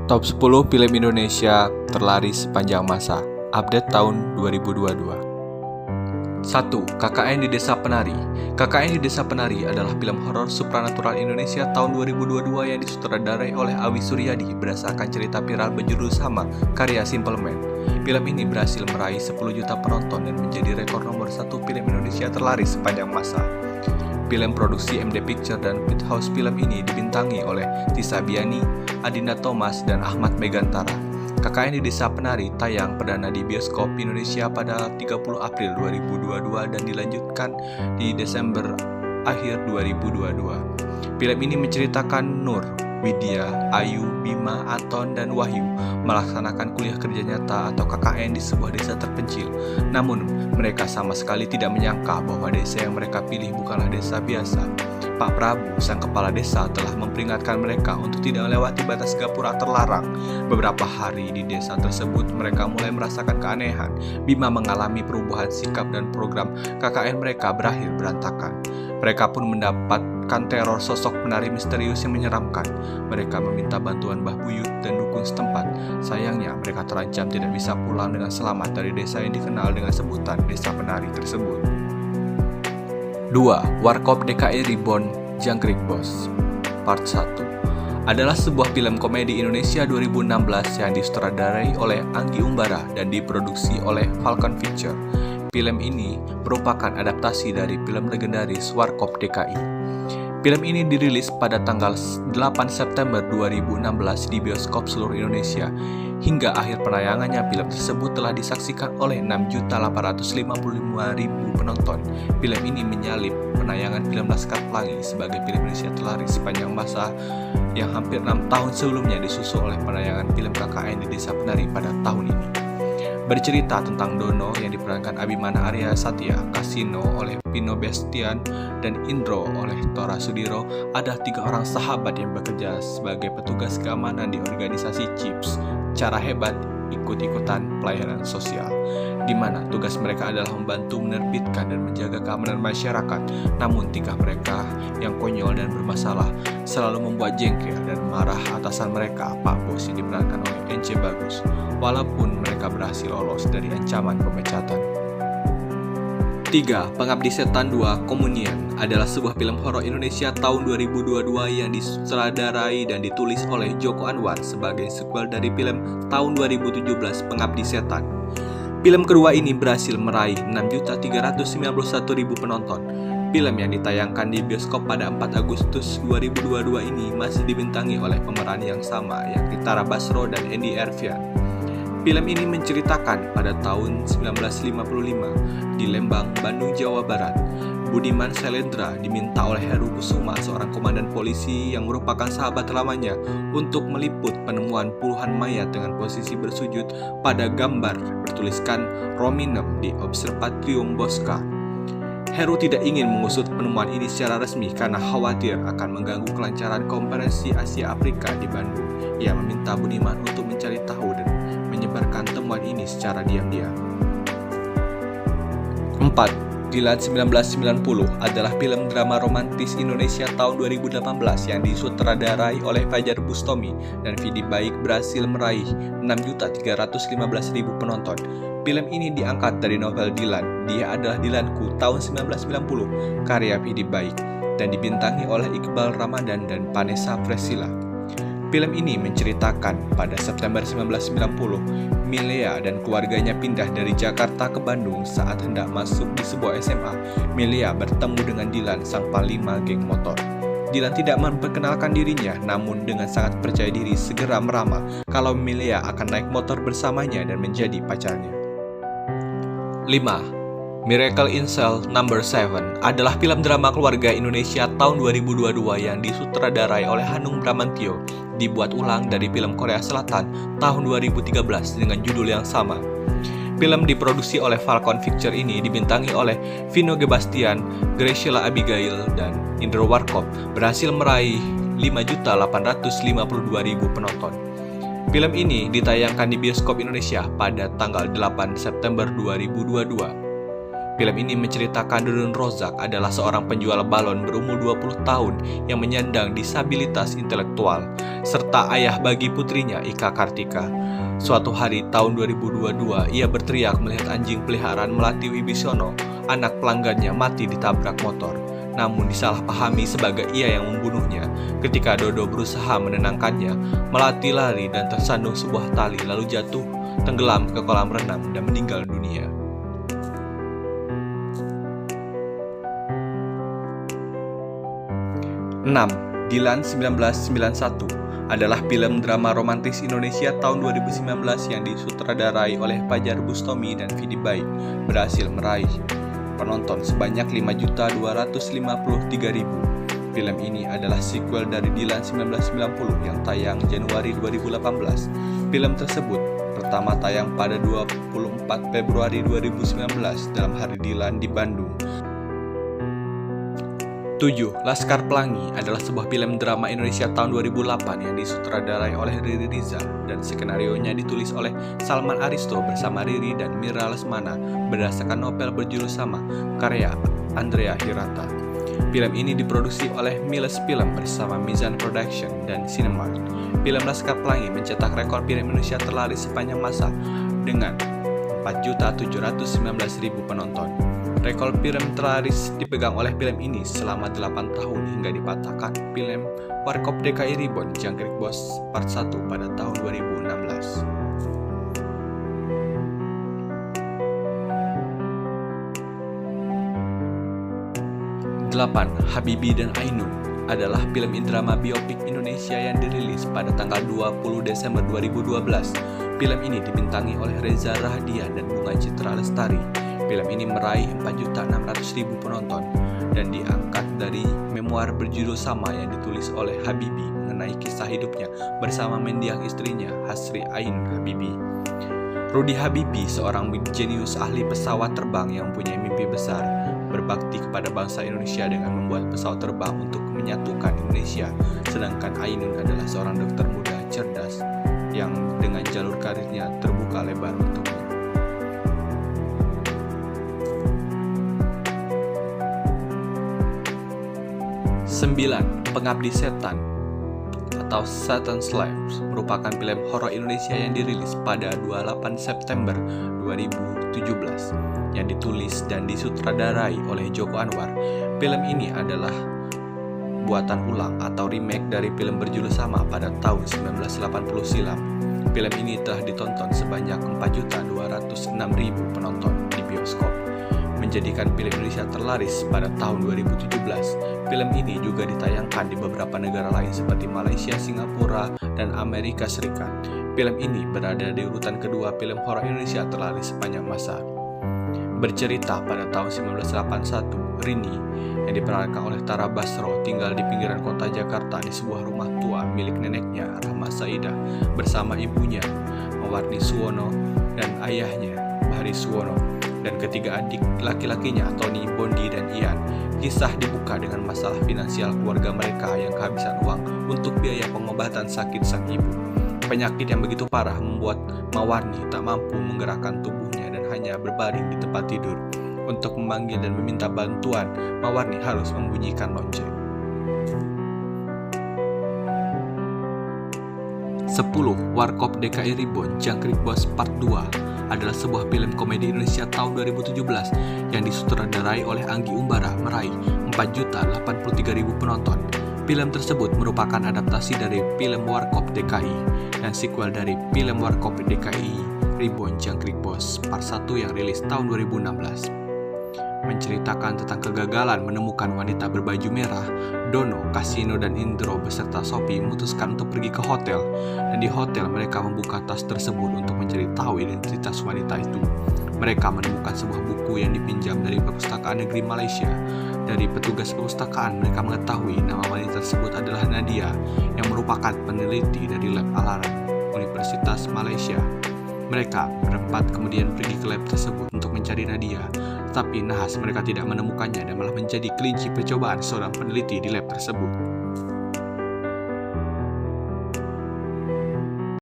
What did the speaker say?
Top 10 film Indonesia terlaris sepanjang masa. Update tahun 2022. 1. KKN di Desa Penari. KKN di Desa Penari adalah film horor supranatural Indonesia tahun 2022 yang disutradarai oleh Awi Suryadi berdasarkan cerita viral berjudul sama karya Simple Man. Film ini berhasil meraih 10 juta penonton dan menjadi rekor nomor 1 film Indonesia terlaris sepanjang masa. Film produksi MD Picture dan Pit-House film ini dibintangi oleh Tisa Biani, Adinda Thomas, dan Ahmad Megantara. KKN di Desa Penari tayang perdana di bioskop Indonesia pada 30 April 2022 dan dilanjutkan di Desember akhir 2022. Film ini menceritakan Nur, Widya, Ayu, Bima, Anton, dan Wahyu melaksanakan kuliah kerja nyata atau KKN di sebuah desa terpencil. Namun, mereka sama sekali tidak menyangka bahwa desa yang mereka pilih bukanlah desa biasa. Pak Prabu, sang kepala desa, telah memperingatkan mereka untuk tidak melewati batas gapura terlarang. Beberapa hari di desa tersebut, mereka mulai merasakan keanehan. Bima mengalami perubahan sikap dan program KKN mereka berakhir berantakan. Mereka pun mendapatkan teror sosok penari misterius yang menyeramkan. Mereka meminta bantuan Mbah Buyut dan dukun setempat. Sayangnya, mereka terancam tidak bisa pulang dengan selamat dari desa yang dikenal dengan sebutan Desa Penari tersebut. 2. Warkop DKI Reborn Jangkrik Bos Part 1 adalah sebuah film komedi Indonesia 2016 yang disutradarai oleh Anggi Umbara dan diproduksi oleh Falcon Picture. Film ini merupakan adaptasi dari film legendaris Warkop DKI. Film ini dirilis pada tanggal 8 September 2016 di bioskop seluruh Indonesia. Hingga akhir penayangannya, film tersebut telah disaksikan oleh 6.855.000 penonton. Film ini menyalip penayangan film Laskar Pelangi sebagai film Indonesia terlaris sepanjang masa yang hampir 6 tahun sebelumnya disusul oleh penayangan film KKN di Desa Penari pada tahun ini. Bercerita tentang Dono yang diperankan Abimana Arya Satya, Kasino oleh Pino Bestian, dan Indro oleh Tora Sudiro adalah 3 orang sahabat yang bekerja sebagai petugas keamanan di organisasi CHIPS. Cara hebat ikut-ikutan pelayanan sosial, di mana tugas mereka adalah membantu menerbitkan dan menjaga keamanan masyarakat. Namun tingkah mereka yang konyol dan bermasalah selalu membuat jengkel dan marah atasan mereka, Pak Bos, yang diperankan oleh Ence Bagus, walaupun mereka berhasil lolos dari ancaman pemecatan. 3. Pengabdi Setan 2 Komunian adalah sebuah film horor Indonesia tahun 2022 yang disutradarai dan ditulis oleh Joko Anwar sebagai sequel dari film tahun 2017 Pengabdi Setan. Film kedua ini berhasil meraih 6.391.000 penonton. Film yang ditayangkan di bioskop pada 4 Agustus 2022 ini masih dibintangi oleh pemeran yang sama, yakni Tara Basro dan Andy Ervian. Film ini menceritakan pada tahun 1955 di Lembang, Bandung, Jawa Barat. Budiman Selendra diminta oleh Heru Kusuma, seorang komandan polisi yang merupakan sahabat lamanya, untuk meliput penemuan puluhan mayat dengan posisi bersujud pada gambar bertuliskan Rominem di Observatorium Bosca. Heru tidak ingin mengusut penemuan ini secara resmi karena khawatir akan mengganggu kelancaran konferensi Asia Afrika di Bandung. Ia meminta Budiman untuk mencari tahu dan menyebarkan temuan ini secara diam-diam. 4. Dilan 1990 adalah film drama romantis Indonesia tahun 2018 yang disutradarai oleh Fajar Bustomi dan Vidi Baik berhasil meraih 6.315.000 penonton. Film ini diangkat dari novel Dilan, Dia Adalah Dilanku tahun 1990 karya Vidi Baik dan dibintangi oleh Iqbal Ramadan dan Vanessa Priscilla. Film ini menceritakan pada September 1990, Milea dan keluarganya pindah dari Jakarta ke Bandung. Saat hendak masuk di sebuah SMA, Milea bertemu dengan Dilan, sang panglima geng motor. Dilan tidak memperkenalkan dirinya, namun dengan sangat percaya diri segera meramal kalau Milea akan naik motor bersamanya dan menjadi pacarnya. 5. Miracle in Cell No. 7 adalah film drama keluarga Indonesia tahun 2022 yang disutradarai oleh Hanung Bramantyo, dibuat ulang dari film Korea Selatan tahun 2013 dengan judul yang sama. Film diproduksi oleh Falcon Picture ini dibintangi oleh Vino G. Bastian, Graciela Abigail, dan Indro Warkop, berhasil meraih 5.852.000 penonton. Film ini ditayangkan di bioskop Indonesia pada tanggal 8 September 2022. Film ini menceritakan Dudun Rozak adalah seorang penjual balon berumur 20 tahun yang menyandang disabilitas intelektual, serta ayah bagi putrinya Ika Kartika. Suatu hari tahun 2022, ia berteriak melihat anjing peliharaan Melati Wibisono, anak pelanggannya, mati ditabrak motor. Namun disalahpahami sebagai ia yang membunuhnya. Ketika Dodo berusaha menenangkannya, Melati lari dan tersandung sebuah tali lalu jatuh tenggelam ke kolam renang dan meninggal dunia. Dilan 1991 adalah film drama romantis Indonesia tahun 2019 yang disutradarai oleh Fajar Bustomi dan Vidi Baik, berhasil meraih penonton sebanyak 5.253.000. Film ini adalah sequel dari Dilan 1990 yang tayang Januari 2018. Film tersebut pertama tayang pada 24 Februari 2019 dalam Hari Dilan di Bandung. 7. Laskar Pelangi adalah sebuah film drama Indonesia tahun 2008 yang disutradarai oleh Riri Riza dan skenarionya ditulis oleh Salman Aristo bersama Riri dan Mira Lesmana berdasarkan novel berjudul sama karya Andrea Hirata. Film ini diproduksi oleh Miles Film bersama Mizan Production dan Cinemark. Film Laskar Pelangi mencetak rekor film Indonesia terlaris sepanjang masa dengan 4.719.000 penonton. Rekor film terlaris dipegang oleh film ini selama 8 tahun hingga dipatahkan film Warkop DKI Reborn Jangkrik Bos Part 1 pada tahun 2016. 8. Habibie dan Ainun adalah film drama biopik Indonesia yang dirilis pada tanggal 20 Desember 2012. Film ini dibintangi oleh Reza Rahadian dan Bunga Citra Lestari. Film ini meraih 4.600.000 penonton dan diangkat dari memoir berjudul sama yang ditulis oleh Habibie mengenai kisah hidupnya bersama mendiang istrinya Hasri Ain Habibie. Rudi Habibie, seorang jenius ahli pesawat terbang yang mempunyai mimpi besar, berbakti kepada bangsa Indonesia dengan membuat pesawat terbang untuk menyatukan Indonesia, sedangkan Ainun adalah seorang dokter muda cerdas yang dengan jalur karirnya terbuka lebar untuknya. 9. Pengabdi Setan atau Satan's Lives merupakan film horor Indonesia yang dirilis pada 28 September 2017 yang ditulis dan disutradarai oleh Joko Anwar. Film ini adalah buatan ulang atau remake dari film berjudul sama pada tahun 1980 silam. Film ini telah ditonton sebanyak 4.206.000 penonton di bioskop, menjadikan film Indonesia terlaris pada tahun 2017. Film ini juga ditayangkan di beberapa negara lain seperti Malaysia, Singapura, dan Amerika Serikat. Film ini berada di urutan kedua film horor Indonesia terlaris sepanjang masa. Bercerita pada tahun 1981, Rini yang diperankan oleh Tara Basro tinggal di pinggiran kota Jakarta di sebuah rumah tua milik neneknya Rahma Saidah bersama ibunya Mawarni Suwono dan ayahnya Bahri Suwono dan ketiga adik laki-lakinya Tony, Bondi, dan Ian. Kisah dibuka dengan masalah finansial keluarga mereka yang kehabisan uang untuk biaya pengobatan sakit sang ibu. Penyakit yang begitu parah membuat Mawarni tak mampu menggerakkan tubuhnya dan hanya berbaring di tempat tidur. Untuk memanggil dan meminta bantuan, Mawarni harus membunyikan lonceng. 10. Warkop DKI Reborn Jangkrik Bos Part 2 adalah sebuah film komedi Indonesia tahun 2017 yang disutradarai oleh Anggi Umbara meraih 4.083.000 penonton. Film tersebut merupakan adaptasi dari film Warkop DKI dan sequel dari film Warkop DKI Reborn Jangkrik Bos Part 1 yang rilis tahun 2016. Menceritakan tentang kegagalan menemukan wanita berbaju merah, Dono, Kasino, dan Indro beserta Sophie memutuskan untuk pergi ke hotel, dan di hotel mereka membuka tas tersebut untuk mencari tahu identitas wanita itu. Mereka menemukan sebuah buku yang dipinjam dari perpustakaan negeri Malaysia. Dari petugas perpustakaan, mereka mengetahui nama wanita tersebut adalah Nadia, yang merupakan peneliti dari lab alarm Universitas Malaysia. Mereka berempat kemudian pergi ke lab tersebut untuk mencari Nadia, tetapi nahas mereka tidak menemukannya dan malah menjadi kelinci percobaan seorang peneliti di lab tersebut.